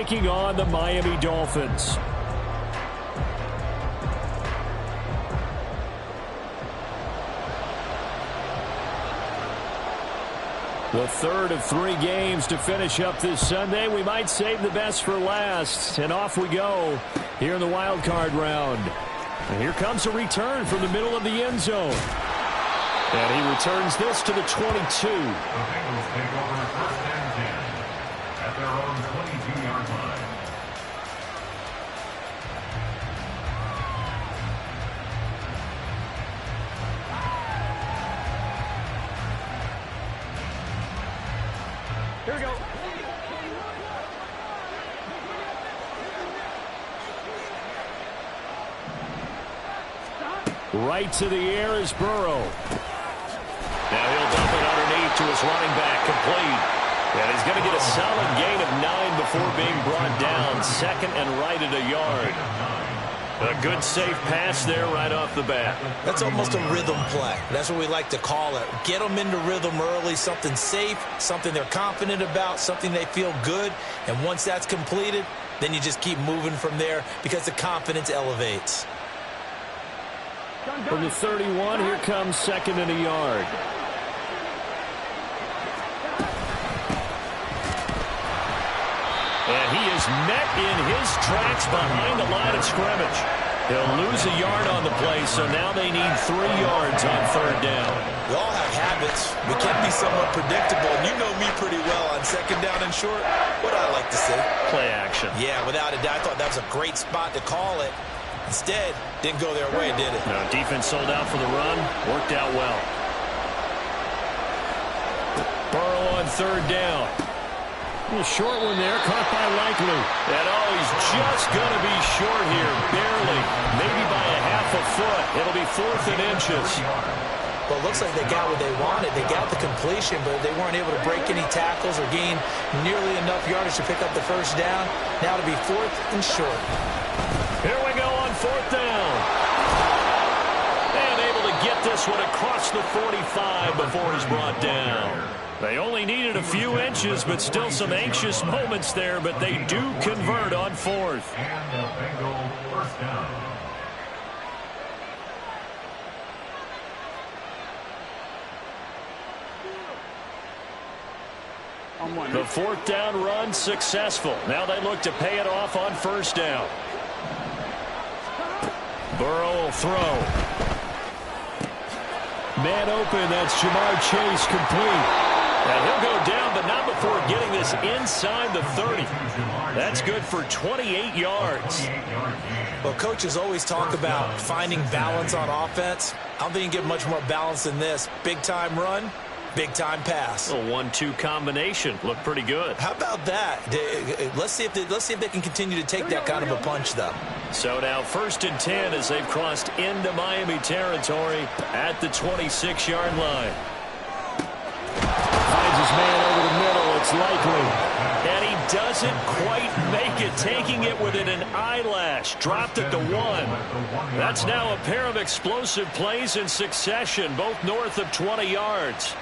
taking on the Miami Dolphins. The third of 3 games to finish up this Sunday. We might save the best for last. And off we go here in the wild card round. And here comes a return from the middle of the end zone. And he returns this to the 22. The Bengals take over 1st and 10 at their own 22-yard line. Here we go. Right to the air is Burrow. Now he'll dump it underneath to his running back, complete. And he's going to get a solid gain of 9 before being brought down. Second and right at a yard. A good safe pass there right off the bat. That's almost a rhythm play. That's what we like to call it. Get them into rhythm early, something safe, something they're confident about, something they feel good. And once that's completed, then you just keep moving from there because the confidence elevates. From the 31, here comes second and a yard. And he is met in his tracks behind the line of scrimmage. He'll lose a yard on the play, so now they need 3 yards on 3rd down. We all have habits. We can be somewhat predictable, and you know me pretty well on 2nd down and short. What I like to say? Play action. Yeah, without a doubt. I thought that was a great spot to call it. Instead, didn't go their way, did it? No, defense sold out for the run. Worked out well. Burrow on 3rd down. A short one there, caught by Likely. And he's just going to be short here, barely. Maybe by a half a foot. It'll be 4th and inches. Well, it looks like they got what they wanted. They got the completion, but they weren't able to break any tackles or gain nearly enough yardage to pick up the 1st down. Now it'll be 4th and short. Here we go on 4th down. And able to get this one across the 45 before he's brought down. They only needed a few inches, but still some anxious moments there, but they do convert on 4th. And the Bengals 1st down. The 4th down run successful. Now they look to pay it off on 1st down. Burrow will throw. Man open, that's Jamar Chase, complete. And he'll go down, but not before getting this inside the 30. That's good for 28 yards. Well, coaches always talk about finding balance on offense. I don't think you can get much more balance than this. Big-time run, big-time pass. A 1-2 combination. Looked pretty good. How about that? Let's see if they can continue to take that kind of a punch, though. So now 1st and 10 as they've crossed into Miami territory at the 26-yard line. Finds his man over the middle. It's Likely. And he doesn't quite make it, taking it within an eyelash. Dropped at the 1. That's now a pair of explosive plays in succession, both north of 20 yards.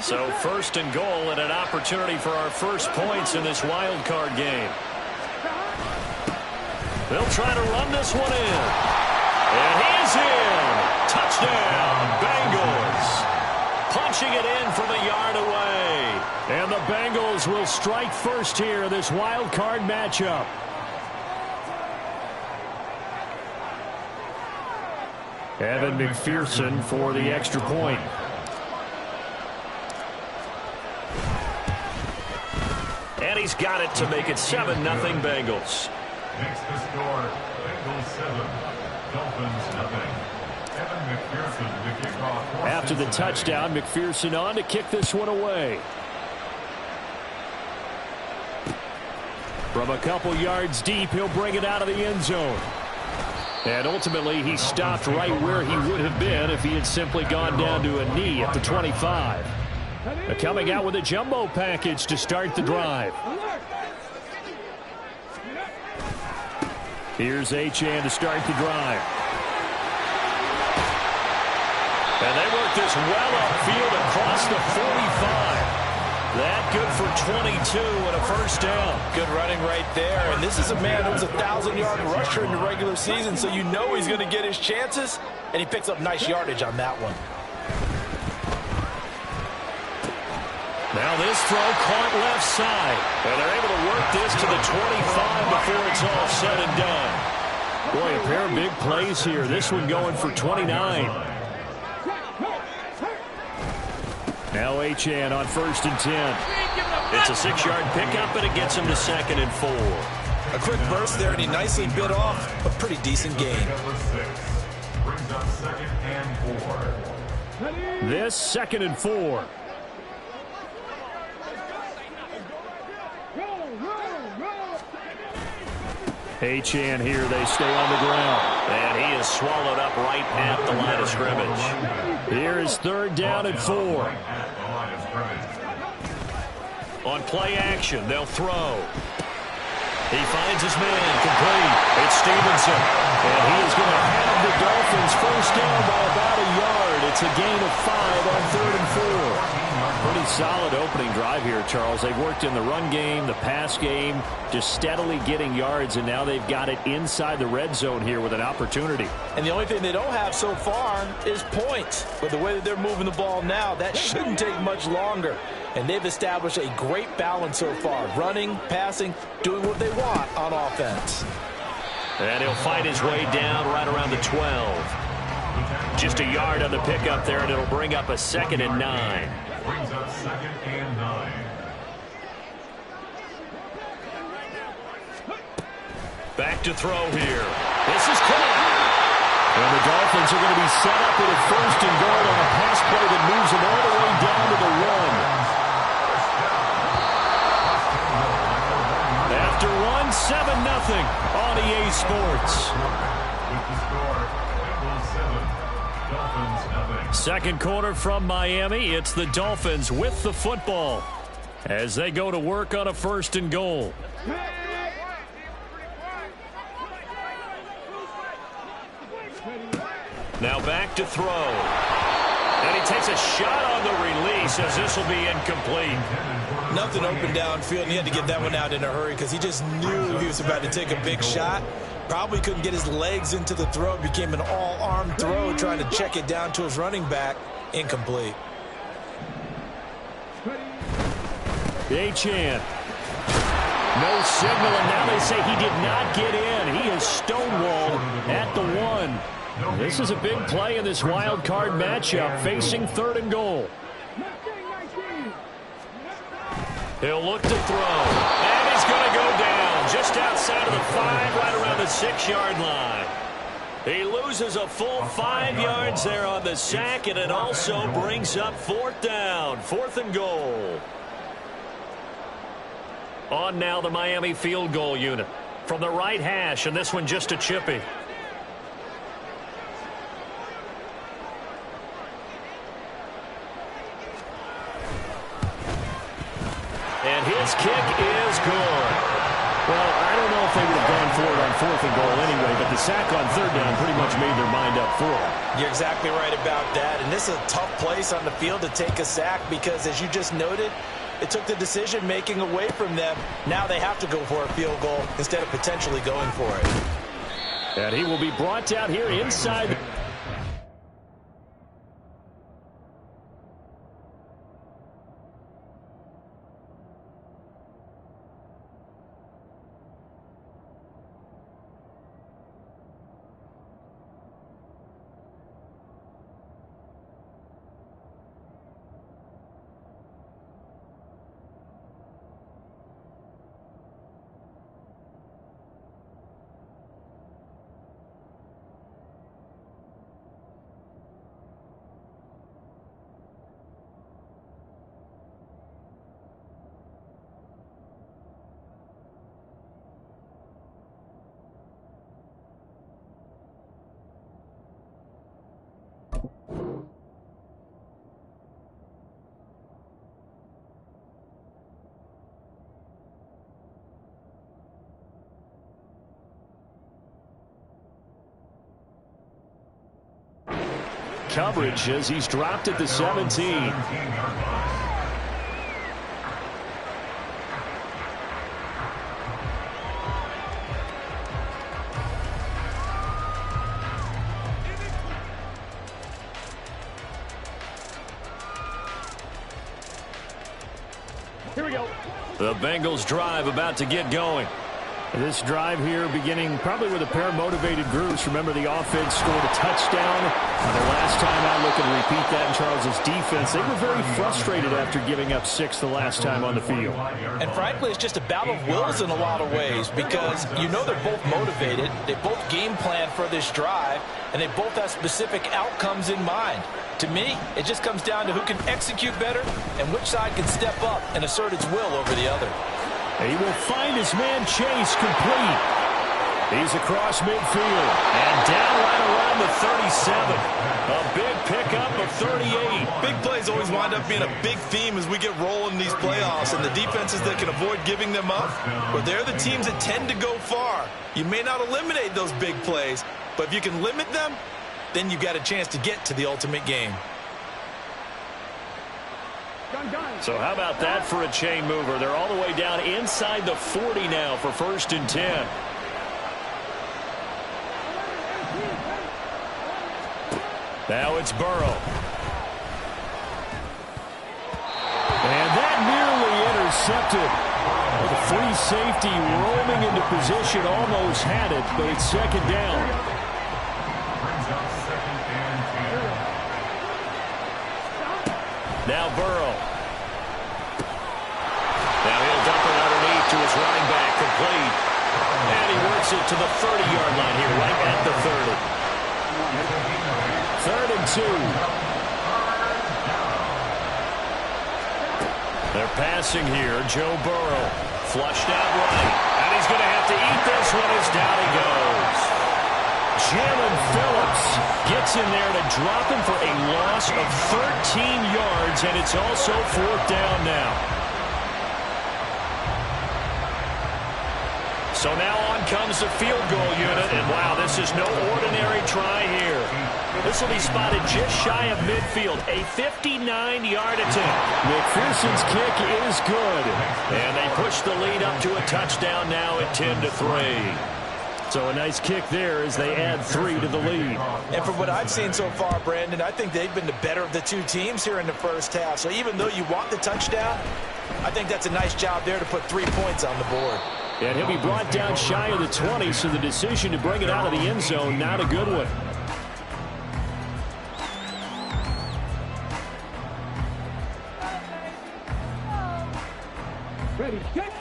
So 1st and goal and an opportunity for our first points in this wild card game. They'll try to run this one in. And he's in. Touchdown, Bengals. Punching it in from a yard away. And the Bengals will strike first here in this wild card matchup. Evan McPherson for the extra point. And he's got it to make it 7-0 Bengals. Next to score, Bengals 7, Dolphins nothing. Evan McPherson to kick off. After the touchdown, McPherson on to kick this one away. From a couple yards deep, he'll bring it out of the end zone. And ultimately, he stopped right where he would have been if he had simply gone down to a knee at the 25. Coming out with a jumbo package to start the drive. Here's Achane to start the drive. And they work this well upfield across the 45. That good for 22 and a first down. Good running right there. And this is a man who was a 1,000-yard rusher in the regular season, so you know he's going to get his chances, and he picks up nice yardage on that one. Now this throw caught left side. And they're able to work this to the 25 before it's all said and done. Boy, a pair of big plays here. This one going for 29. Now Achane on 1st and 10. It's a 6-yard pickup, and it gets him to 2nd and 4. A quick burst there, and he nicely bit off a pretty decent gain. Brings up 2nd and 4. This 2nd and 4. Achane here. They stay on the ground. And he is swallowed up right at the line of scrimmage. Here is 3rd down and 4. On play action, they'll throw. He finds his man complete. It's Stevenson. And he is going to have the Dolphins first down by about a yard. It's a gain of 5 on 3rd and 4. Pretty solid opening drive here, Charles. They've worked in the run game, the pass game, just steadily getting yards, and now they've got it inside the red zone here with an opportunity. And the only thing they don't have so far is points. But the way that they're moving the ball now, that shouldn't take much longer. And they've established a great balance so far. Running, passing, doing what they want on offense. And he'll fight his way down right around the 12. Just a yard on the pickup there, and it'll bring up a 2nd and 9. Brings up 2nd and 9. Back to throw here. This is caught. And the Dolphins are going to be set up with a 1st and goal on a pass play that moves them all the way down to the 1. After 7-0 on EA Sports. With the score, Bengals 7, Dolphins 0. Second quarter from Miami. It's the Dolphins with the football as they go to work on a 1st and goal. Now back to throw. And he takes a shot on the release as this will be incomplete. Nothing open downfield, and he had to get that one out in a hurry because he just knew he was about to take a big shot. Probably couldn't get his legs into the throw. It became an all-arm throw, trying to check it down to his running back. Incomplete. Achane. No signal, and now they say he did not get in. He is stonewalled at the 1. This is a big play in this wild card matchup, facing 3rd and goal. He'll look to throw, and he's going to go down just outside of the 5, right around the 6-yard line. He loses a full 5 yards there on the sack, and it also brings up 4th down, 4th and goal. On now the Miami field goal unit from the right hash, and this one just a chippy. And his kick is good. Well, I don't know if they would have gone for it on 4th and goal anyway, but the sack on 3rd down pretty much made their mind up for it. You're exactly right about that. And this is a tough place on the field to take a sack because, as you just noted, it took the decision-making away from them. Now they have to go for a field goal instead of potentially going for it. And he will be brought down here inside. Coverage as he's dropped at the 17. The Bengals drive about to get going. This drive here beginning probably with a pair of motivated groups. Remember, the offense scored a touchdown. The last time out, looking to repeat that in Charles' defense. They were very frustrated after giving up 6 the last time on the field. And frankly, it's just a battle of wills in a lot of ways because you know they're both motivated. They both game plan for this drive, and they both have specific outcomes in mind. To me, it just comes down to who can execute better and which side can step up and assert its will over the other. He will find his man Chase complete. He's across midfield and down right around the 37. A big pickup of 38. Big plays always wind up being a big theme as we get rolling in these playoffs, and the defenses that can avoid giving them up, but they're the teams that tend to go far. You may not eliminate those big plays, but if you can limit them, then you've got a chance to get to the ultimate game. So how about that for a chain mover? They're all the way down inside the 40 now for 1st and 10. Now it's Burrow. And that nearly intercepted. With a free safety roaming into position, almost had it, but it's 2nd down. Now Burrow. Now he'll dump it underneath to his running back, complete. And he works it to the 30-yard line here, right at the 30. 3rd and 2. They're passing here. Joe Burrow flushed out right. And he's going to have to eat this one as down he goes. Jalen Phillips gets in there to drop him for a loss of 13 yards, and it's also 4th down now. So now on comes the field goal unit, and wow, this is no ordinary try here. This will be spotted just shy of midfield, a 59-yard attempt. McPherson's kick is good, and they push the lead up to a touchdown now at 10-3. So a nice kick there as they add 3 to the lead. And from what I've seen so far, Brandon, I think they've been the better of the two teams here in the first half. So even though you want the touchdown, I think that's a nice job there to put 3 points on the board. And he'll be brought down shy of the 20, so the decision to bring it out of the end zone, not a good one.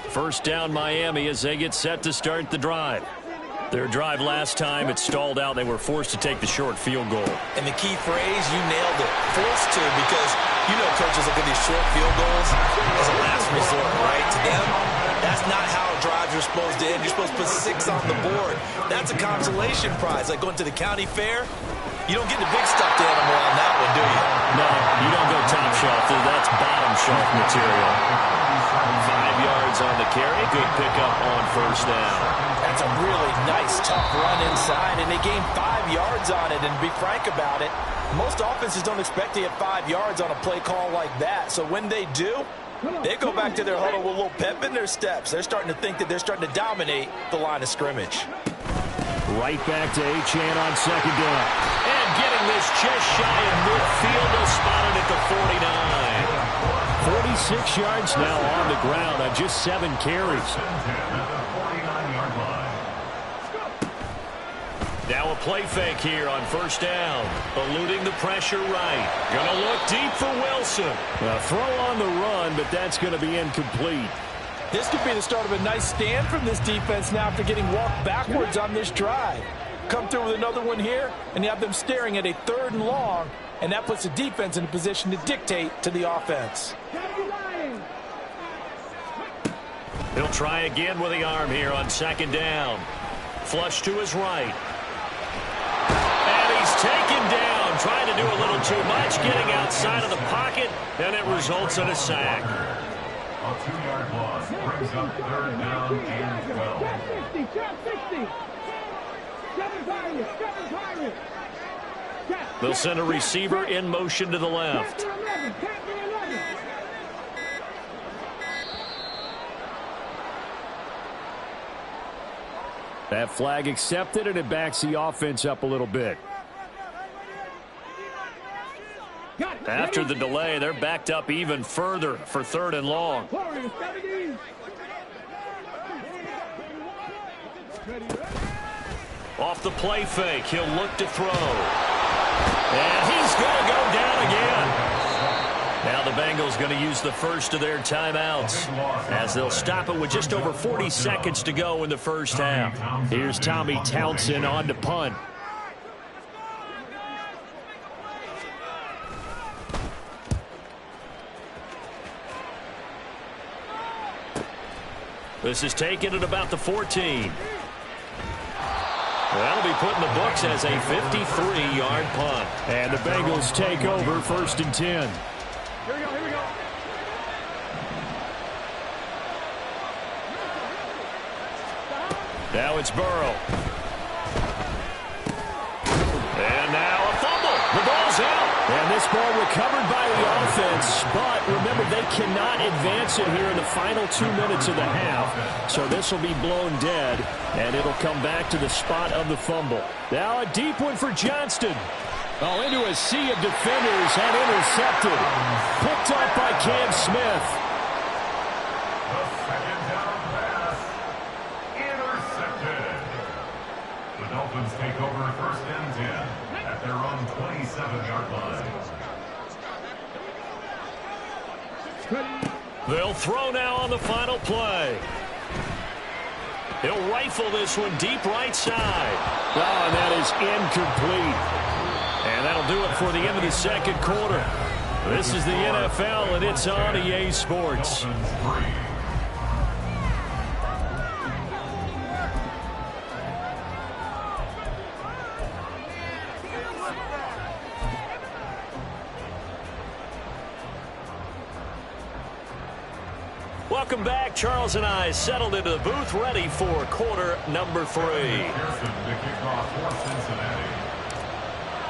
First down Miami as they get set to start the drive. Their drive last time, it stalled out. They were forced to take the short field goal. And the key phrase, you nailed it. Forced to, because you know coaches look at these short field goals as a last resort, right? To them, that's not how drives are supposed to end. You're supposed to put 6 on the board. That's a consolation prize. Like going to the county fair, you don't get the big stuffed animal on that one, do you? No, you don't go top shelf. That's bottom shelf material. 5 yards on the carry. Good pickup on 1st down. That's a really nice, tough run inside, and they gained 5 yards on it. And to be frank about it, most offenses don't expect to get 5 yards on a play call like that. So when they do, they go back to their huddle with a little pep in their steps. They're starting to think that they're starting to dominate the line of scrimmage. Right back to Achane on 2nd down. And getting this just shy of midfield, they'll spot it at the 49. 46 yards now on the ground on just 7 carries. Now a play fake here on 1st down. Eluding the pressure right. Gonna look deep for Wilson. A throw on the run, but that's going to be incomplete. This could be the start of a nice stand from this defense now after getting walked backwards on this drive. Come through with another one here, and you have them staring at a 3rd and long, and that puts the defense in a position to dictate to the offense. He'll try again with the arm here on 2nd down. Flush to his right. And he's taken down, trying to do a little too much, getting outside of the pocket, and it results in a sack. A 2-yard loss brings up 3rd down and 12. They'll send a receiver in motion to the left. That flag accepted, and it backs the offense up a little bit. After the delay, they're backed up even further for 3rd and long. Off the play fake, he'll look to throw. And he's going to go down again. Now the Bengals going to use the first of their timeouts as they'll stop it with just over 40 seconds to go in the first half. Here's Tommy Townsend on to punt. This is taken at about the 14. That'll be put in the books as a 53-yard punt. And the Bengals take over 1st and 10. Here we go, here we go. Now it's Burrow. And now a fumble. The ball's out. And this ball recovered by the offense, but remember, they cannot advance it here in the final 2 minutes of the half. So this will be blown dead, and it'll come back to the spot of the fumble. Now a deep one for Johnston. Oh, into a sea of defenders and intercepted. Picked up by Cam Smith. The second down pass. Intercepted. The Dolphins take over 1st and 10 at their own 27-yard line. They'll throw now on the final play. He'll rifle this one deep right side. Oh, and that is incomplete. And that'll do it for the end of the second quarter. This is the NFL, and it's on EA Sports. Dolphins 3. Welcome back. Charles and I settled into the booth, ready for quarter number 3.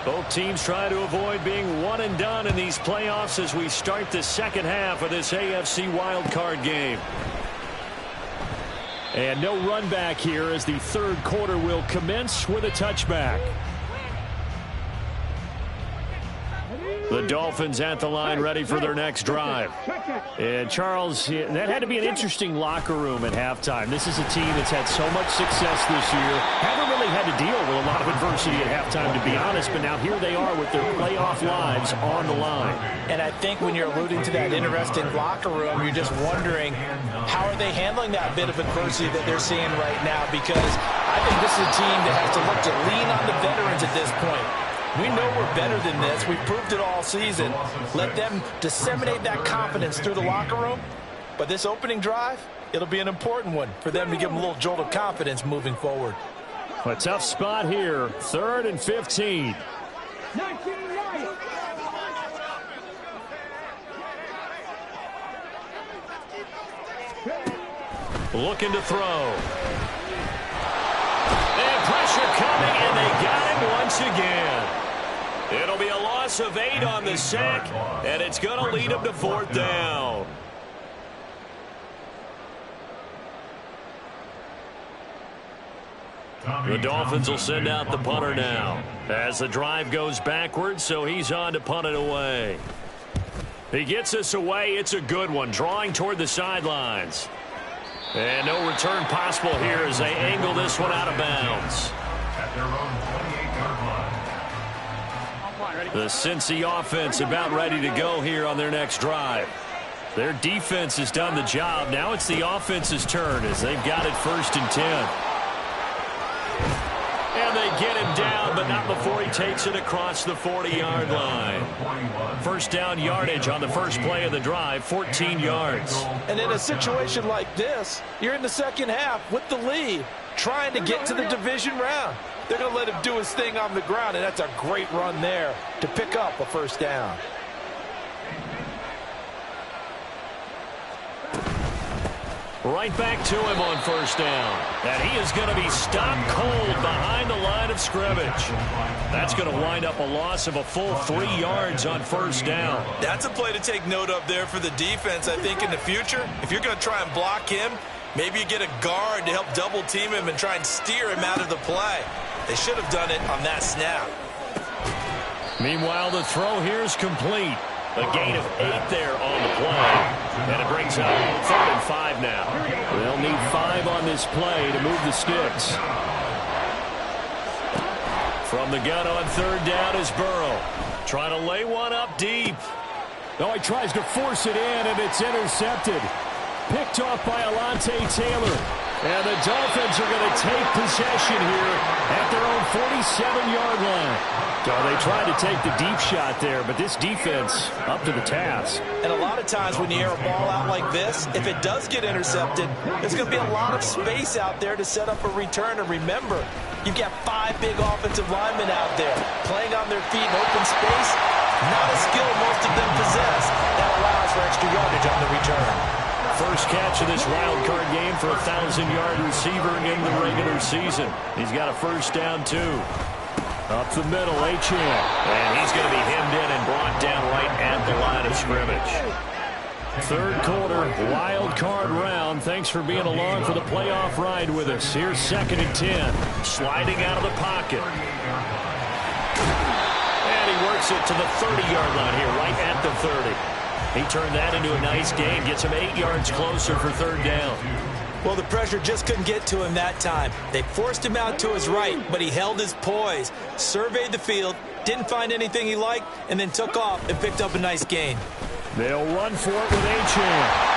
Both teams trying to avoid being one and done in these playoffs as we start the second half of this AFC wildcard game. And no run back here as the 3rd quarter will commence with a touchback. The Dolphins at the line ready for their next drive. And Charles, that had to be an interesting locker room at halftime. This is a team that's had so much success this year. Haven't really had to deal with a lot of adversity at halftime, to be honest. But now here they are with their playoff lives on the line. And I think when you're alluding to that interesting locker room, you're just wondering how are they handling that bit of adversity that they're seeing right now, because I think this is a team that has to look to lean on the veterans at this point. We know we're better than this. We've proved it all season. Let them disseminate that confidence through the locker room. But this opening drive, it'll be an important one for them to give them a little jolt of confidence moving forward. A tough spot here. 3rd and 15. Looking to throw. And pressure coming, and they got him once again. It'll be a loss of 8 on the sack, and it's going to lead him to 4th down. The Dolphins will send out the punter now as the drive goes backwards, so he's on to punt it away. He gets us away. It's a good one, drawing toward the sidelines. And no return possible here as they angle this one out of bounds. At their own 28-yard line. The Cincy offense about ready to go here on their next drive. Their defense has done the job. Now it's the offense's turn as they've got it 1st and 10. And they get him down, but not before he takes it across the 40-yard line. 1st down yardage on the first play of the drive, 14 yards. And in a situation like this, you're in the second half with the lead, trying to get to the division round. They're going to let him do his thing on the ground, and that's a great run there to pick up a 1st down. Right back to him on 1st down. And he is going to be stopped cold behind the line of scrimmage. That's going to wind up a loss of a full 3 yards on 1st down. That's a play to take note of there for the defense, I think, in the future. If you're going to try and block him, maybe you get a guard to help double team him and try and steer him out of the play. They should have done it on that snap. Meanwhile, the throw here is complete. A gain of 8 there on the play. And it brings up 3rd and 5 now. They'll need 5 on this play to move the sticks. From the gun on 3rd down is Burrow. Trying to lay one up deep. Oh, he tries to force it in, and it's intercepted. Picked off by Alontae Taylor. And the Dolphins are going to take possession here at their own 47-yard line. So they tried to take the deep shot there, but this defense up to the task. And a lot of times when you air a ball out like this, if it does get intercepted, there's going to be a lot of space out there to set up a return. And remember, you've got 5 big offensive linemen out there playing on their feet in open space. Not a skill most of them possess. That allows for extra yardage on the return. First catch of this wild card game for a 1,000-yard receiver in the regular season. He's got a first down, too. Up the middle, Achane. And he's going to be hemmed in and brought down right at the line of scrimmage. 3rd quarter, wild card round. Thanks for being along for the playoff ride with us. Here's 2nd and 10. Sliding out of the pocket. And he works it to the 30-yard line here, right at the 30. He turned that into a nice gain. Gets him 8 yards closer for 3rd down. Well, the pressure just couldn't get to him that time. They forced him out to his right, but he held his poise, surveyed the field, didn't find anything he liked, and then took off and picked up a nice gain. They'll run for it with Achane.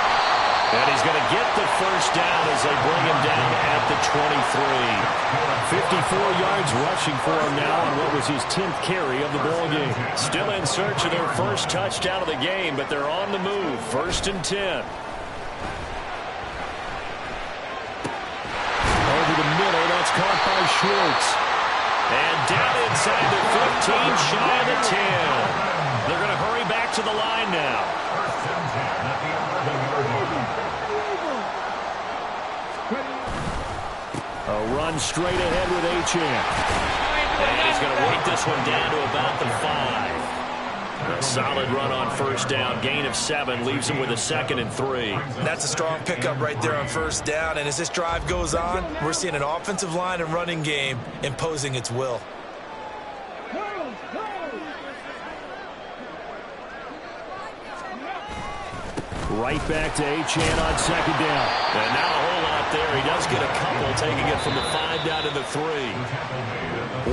And he's going to get the first down as they bring him down at the 23. 54 yards rushing for him now on what was his 10th carry of the ball game. Still in search of their first touchdown of the game, but they're on the move. 1st and 10. Over the middle, that's caught by Schwartz. And down inside the 15, shy of the 10. They're going to hurry back to the line now. A run straight ahead with Achane. And he's going to work this one down to about the 5. A solid run on first down. Gain of 7 leaves him with a 2nd and 3. That's a strong pickup right there on first down. And as this drive goes on, we're seeing an offensive line and running game imposing its will. Right back to Achane on 2nd down. And now a whole lot there. He does get a couple, taking it from the 5 down to the 3.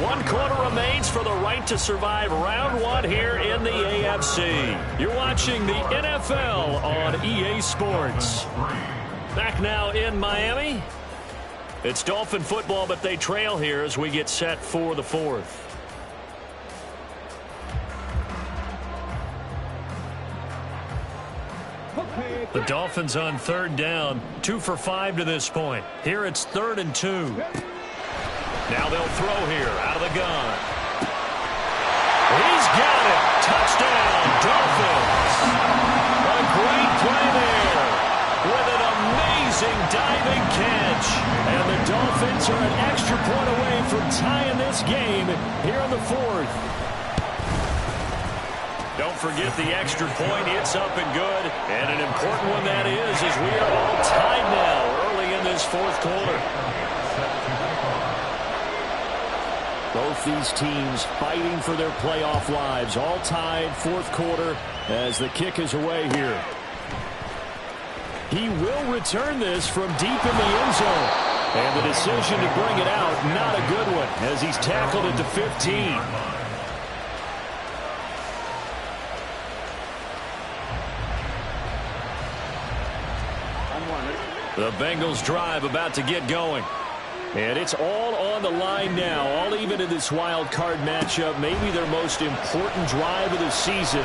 1 quarter remains for the right to survive round 1 here in the AFC. You're watching the NFL on EA Sports. Back now in Miami. It's Dolphin football, but they trail here as we get set for the 4th. The Dolphins on 3rd down, 2 for 5 to this point. Here it's 3rd and 2. Now they'll throw here out of the gun. He's got it. Touchdown, Dolphins. A great play there with an amazing diving catch. And the Dolphins are an extra point away from tying this game here in the 4th. Don't forget the extra point. It's up and good. And an important one that is, as we are all tied now early in this 4th quarter. Both these teams fighting for their playoff lives. All tied, 4th quarter, as the kick is away here. He will return this from deep in the end zone. And the decision to bring it out, not a good one, as he's tackled at the 15. The Bengals drive about to get going. And it's all on the line now, all even in this wild card matchup. Maybe their most important drive of the season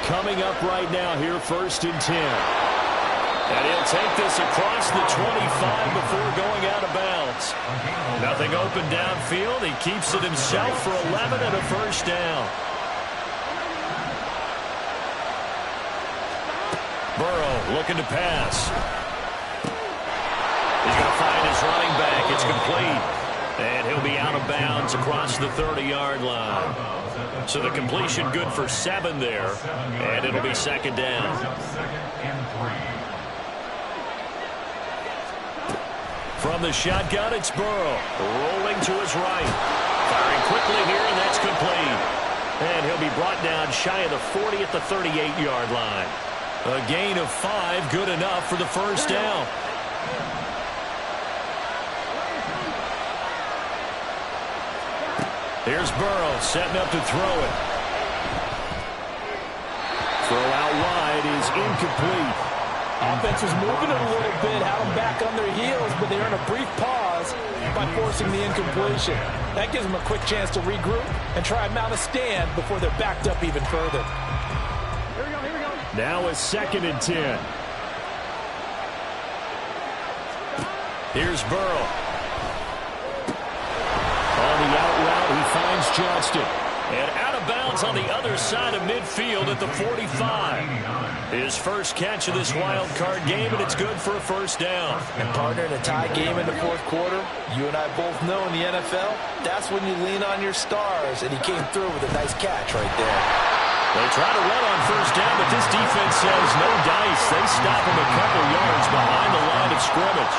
coming up right now here, 1st and 10. And he'll take this across the 25 before going out of bounds. Nothing open downfield. He keeps it himself for 11 and a first down. Burrow looking to pass. He's going to find his running back. It's complete. And he'll be out of bounds across the 30-yard line. So the completion good for 7 there. And it'll be 2nd down. From the shotgun, it's Burrow. Rolling to his right. Firing quickly here, and that's complete. And he'll be brought down shy of the 40 at the 38-yard line. A gain of 5, good enough for the first down. Here's Burrow setting up to throw it. Throw out wide is incomplete. Offense was moving it a little bit, had them back on their heels, but they earned a brief pause by forcing the incompletion. That gives them a quick chance to regroup and try and mount a stand before they're backed up even further. Here we go. Now a 2nd and 10. Here's Burrow. On the out route, he finds Johnston. And out of bounds on the other side of midfield at the 45. His first catch of this wild card game, and it's good for a first down. And partner, in a tie game in the fourth quarter, you and I both know in the NFL, that's when you lean on your stars, and he came through with a nice catch right there. They try to run on first down, but this defense says no dice. They stop him a couple yards behind the line of scrimmage.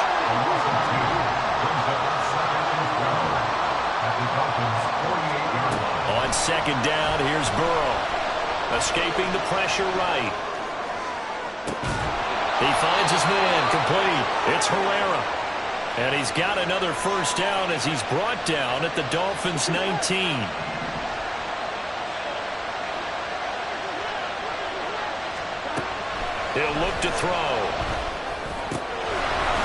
On 2nd down, here's Burrow. Escaping the pressure right. He finds his man, complete. It's Herrera. And he's got another first down as he's brought down at the Dolphins' 19. He'll look to throw.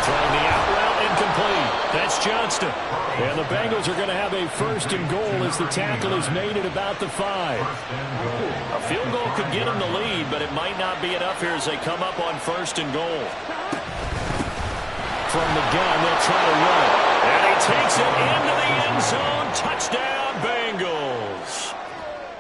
Throwing the out route, incomplete. That's Johnston. And the Bengals are going to have a 1st and goal as the tackle is made at about the 5. A field goal could get them the lead, but it might not be enough here as they come up on 1st and goal. From the gun, they'll try to run it. And he takes it into the end zone. Touchdown, Bengals.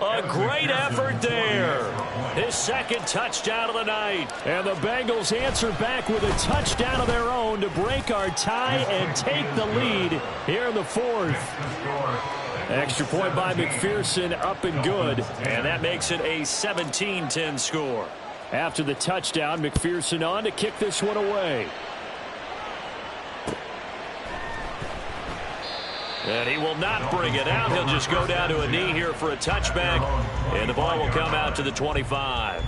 A great effort there. His 2nd touchdown of the night. And the Bengals answer back with a touchdown of their own to break our tie and take the lead here in the 4th. Extra point by McPherson, up and good. And that makes it a 17-10 score. After the touchdown, McPherson on to kick this one away. And he will not bring it out. He'll just go down to a knee here for a touchback. And the ball will come out to the 25.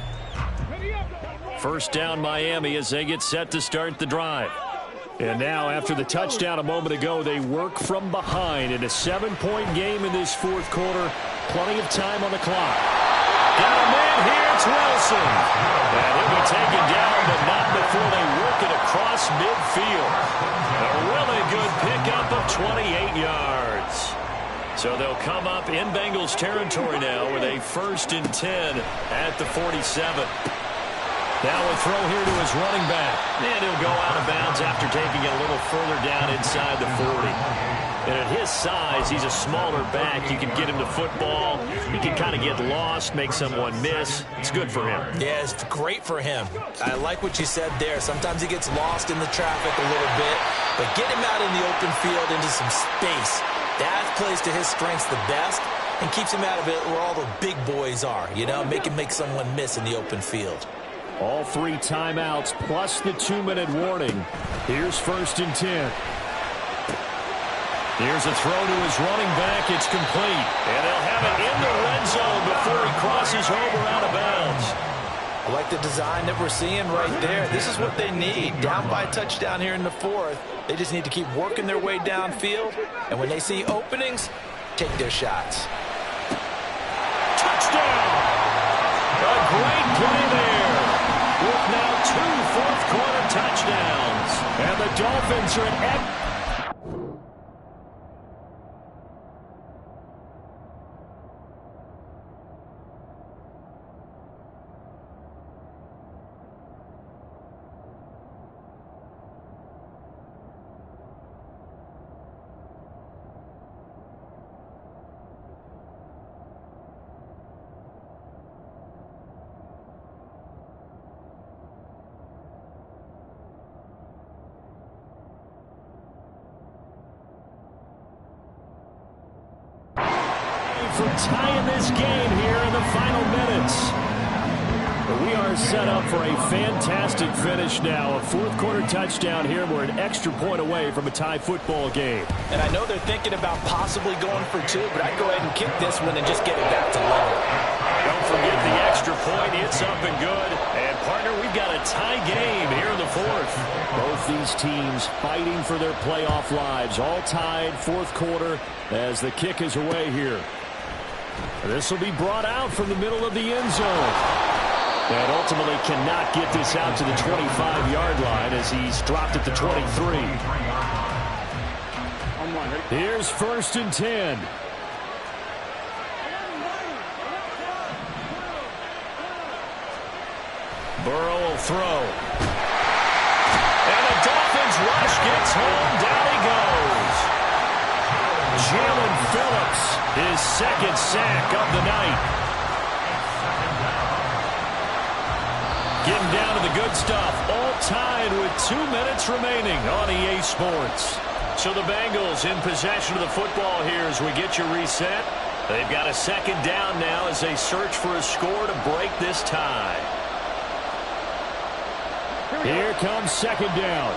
First down, Miami, as they get set to start the drive. And now, after the touchdown a moment ago, they work from behind in a 7-point game in this 4th quarter. Plenty of time on the clock. Got a man here. It's Wilson. And he'll be taken down, but not before they work it across midfield. A really good pickup of 28 yards. So they'll come up in Bengals territory now with a 1st and 10 at the 47. Now a throw here to his running back. And he'll go out of bounds after taking it a little further down inside the 40. And at his size, he's a smaller back. You can get him to football. He can kind of get lost, make someone miss. It's good for him. Yeah, it's great for him. I like what you said there. Sometimes he gets lost in the traffic a little bit. But get him out in the open field into some space. That plays to his strengths the best and keeps him out of it where all the big boys are. You know, make him make someone miss in the open field. All 3 timeouts plus the 2-minute warning. Here's 1st and 10. Here's a throw to his running back. It's complete. And they'll have it in the red zone before he crosses over out of bounds. I like the design that we're seeing right there. This is what they need. Down by a touchdown here in the 4th. They just need to keep working their way downfield. And when they see openings, take their shots. Touchdown! A great play there. With now 2 fourth-quarter touchdowns. And the Dolphins are at... for tying this game here in the final minutes. We are set up for a fantastic finish now. A fourth-quarter touchdown here. We're an extra point away from a tie football game. And I know they're thinking about possibly going for two, but I'd go ahead and kick this one and just get it back to level. Don't forget the extra point. It's up and good. And, partner, we've got a tie game here in the fourth. Both these teams fighting for their playoff lives. All tied, fourth quarter, as the kick is away here. This will be brought out from the middle of the end zone. And ultimately cannot get this out to the 25-yard line as he's dropped at the 23. Here's 1st and 10. Burrow will throw. And the Dolphins rush gets home. Down he goes. Jalen Phillips, his second sack of the night. Getting down to the good stuff. All tied with 2 minutes remaining on EA Sports. So the Bengals in possession of the football here as we get you reset. They've got a second down now as they search for a score to break this tie. Here comes second down.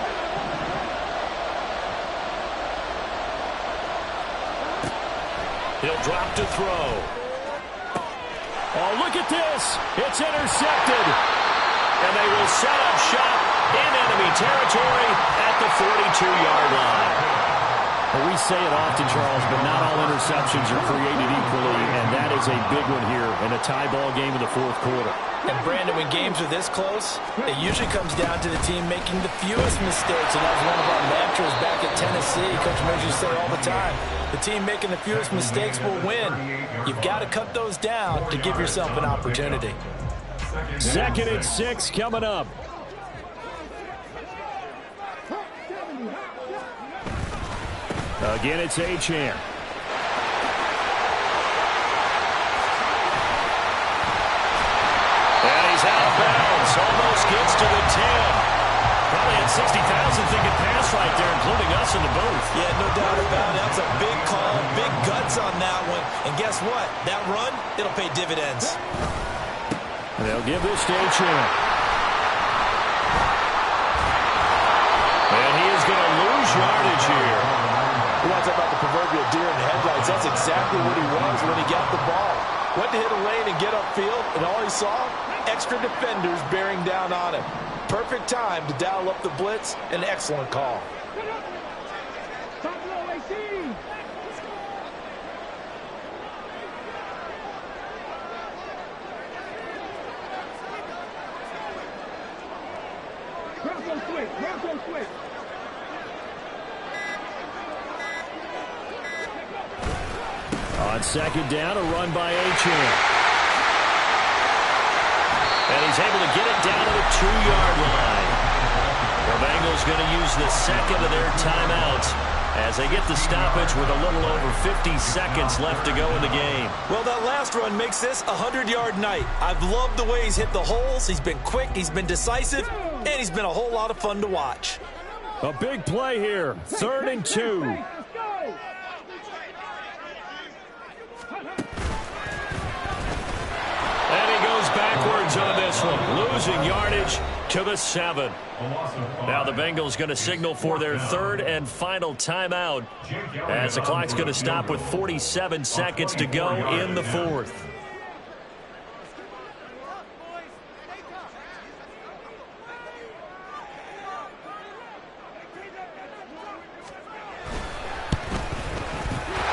He'll drop to throw. Oh, look at this. It's intercepted. And they will set up shop in enemy territory at the 42-yard line. Well, we say it often, Charles, but not all interceptions are created equally, and that is a big one here in a tie ball game in the fourth quarter. And, Brandon, when games are this close, it usually comes down to the team making the fewest mistakes, and that was one of our mantras back at Tennessee. Coach Major say all the time, the team making the fewest mistakes will win. You've got to cut those down to give yourself an opportunity. 2nd and 6 coming up. Again, it's Achane. And he's out of bounds. Almost gets to the 10. Probably had 60,000 thinking pass right there, including us in the booth. Yeah, no doubt about it. That was a big call, big guts on that one. And guess what? That run, it'll pay dividends. They'll give this to Achane. And he is going to lose yardage here. We want to talk about the proverbial deer in the headlights. That's exactly what he was when he got the ball. Went to hit a lane and get upfield, and all he saw, extra defenders bearing down on him. Perfect time to dial up the blitz. An excellent call. On second down, a run by Achane. And he's able to get it down to the 2-yard line. The Bengals going to use the second of their timeouts as they get the stoppage with a little over 50 seconds left to go in the game. Well, that last run makes this a 100-yard night. I've loved the way he's hit the holes. He's been quick, he's been decisive, and he's been a whole lot of fun to watch. A big play here. 3rd and 2. And he goes backwards on this one, losing yardage to the 7. Now the Bengals going to signal for their 3rd and final timeout as the clock's going to stop with 47 seconds to go in the 4th.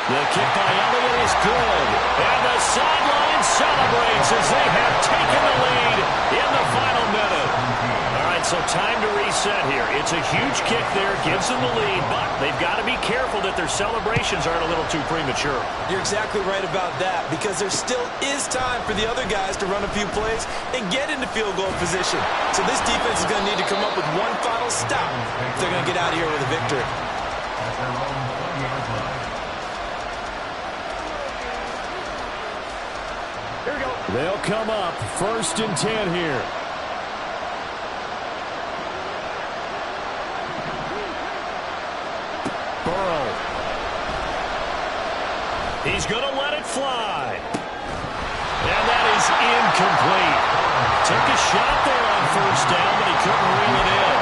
The kick by Elliott is good. And the sideline celebrates as they have taken the lead in the final minute. All right, so time to reset here. It's a huge kick there, gives them the lead, but they've got to be careful that their celebrations aren't a little too premature. You're exactly right about that, because there still is time for the other guys to run a few plays and get into field goal position. So this defense is going to need to come up with one final stop if they're going to get out of here with a victory. They'll come up 1st and 10 here. Burrow. He's going to let it fly. And that is incomplete. Took a shot there on first down, but he couldn't reel it in.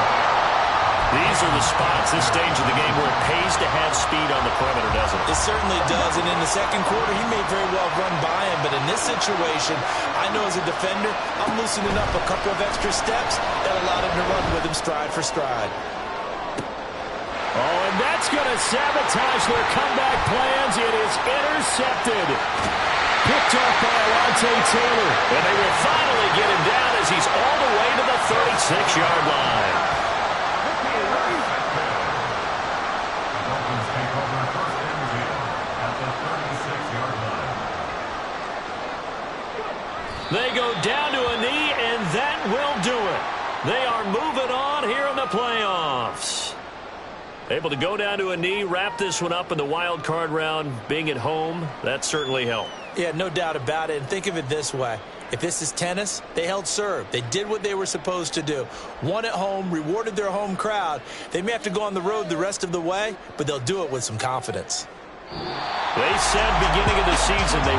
These are the spots, this stage of the game, where it pays to have speed on the perimeter, doesn't it? It certainly does, and in the second quarter, he may very well run by him, but in this situation, I know as a defender, I'm loosening up a couple of extra steps that allowed him to run with him stride for stride. Oh, and that's going to sabotage their comeback plans. It is intercepted. Picked off by Alontae Taylor. And they will finally get him down as he's all the way to the 36-yard line. They go down to a knee, and that will do it. They are moving on here in the playoffs. Able to go down to a knee, wrap this one up in the wild card round. Being at home, that certainly helped. Yeah, no doubt about it. And think of it this way. If this is tennis, they held serve. They did what they were supposed to do. Won at home, rewarded their home crowd. They may have to go on the road the rest of the way, but they'll do it with some confidence. They said beginning of the season they